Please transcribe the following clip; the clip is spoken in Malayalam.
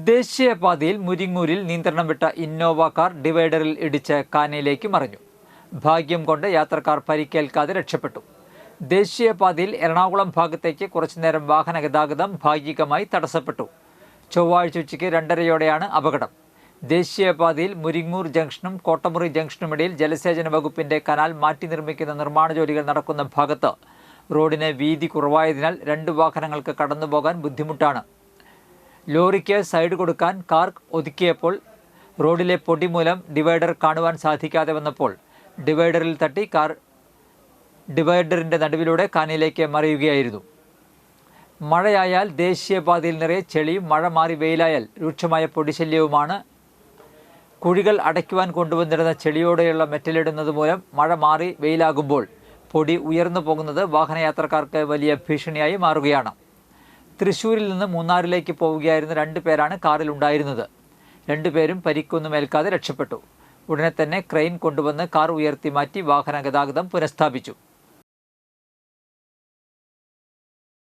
ദേശീയപാതയിൽ മുരിങ്ങൂരിൽ നിയന്ത്രണം വിട്ട ഇന്നോവ കാർ ഡിവൈഡറിൽ ഇടിച്ച് കാനയിലേക്ക് മറിഞ്ഞു. ഭാഗ്യം കൊണ്ട് യാത്രക്കാർ പരിക്കേൽക്കാതെ രക്ഷപ്പെട്ടു. ദേശീയപാതയിൽ എറണാകുളം ഭാഗത്തേക്ക് കുറച്ചുനേരം വാഹന ഗതാഗതം ഭാഗികമായി തടസ്സപ്പെട്ടു. ചൊവ്വാഴ്ച ഉച്ചയ്ക്ക് 2:30-യോടെയാണ് അപകടം. ദേശീയപാതയിൽ മുരിങ്ങൂർ ജംഗ്ഷനും കോട്ടമുറി ജംഗ്ഷനുമിടയിൽ ജലസേചന വകുപ്പിന്റെ കനാൽ മാറ്റി നിർമ്മിക്കുന്ന നിർമ്മാണ ജോലികൾ നടക്കുന്ന ഭാഗത്ത് റോഡിന് വീതി കുറവായതിനാൽ 2 വാഹനങ്ങൾക്ക് കടന്നുപോകാൻ ബുദ്ധിമുട്ടാണ്. ലോറിക്ക് സൈഡ് കൊടുക്കാൻ കാർ ഒതുക്കിയപ്പോൾ റോഡിലെ പൊടി മൂലം ഡിവൈഡർ കാണുവാൻ സാധിക്കാതെ വന്നപ്പോൾ ഡിവൈഡറിൽ തട്ടി കാർ ഡിവൈഡറിൻ്റെ നടുവിലൂടെ കാനയിലേക്ക് മറിയുകയായിരുന്നു. മഴയായാൽ ദേശീയപാതയിൽ നിറയെ ചെളിയും മഴ മാറി വെയിലായാൽ രൂക്ഷമായ പൊടിശല്യവുമാണ്. കുഴികൾ അടയ്ക്കുവാൻ കൊണ്ടുവന്നിരുന്ന ചെളിയോടെയുള്ള മെറ്റലിടുന്നത് മൂലം മഴ മാറി വെയിലാകുമ്പോൾ പൊടി ഉയർന്നു പോകുന്നത് വാഹനയാത്രക്കാർക്ക് വലിയ ഭീഷണിയായി മാറുകയാണ്. തൃശ്ശൂരിൽ നിന്ന് മൂന്നാറിലേക്ക് പോവുകയായിരുന്ന 2 പേരാണ് കാറിൽ ഉണ്ടായിരുന്നത്. 2 പേരും പരിക്കൊന്നും ഏൽക്കാതെ രക്ഷപ്പെട്ടു. ഉടനെ തന്നെ ക്രെയിൻ കൊണ്ടുവന്ന് കാർ ഉയർത്തി മാറ്റി വാഹന ഗതാഗതം പുനഃസ്ഥാപിച്ചു.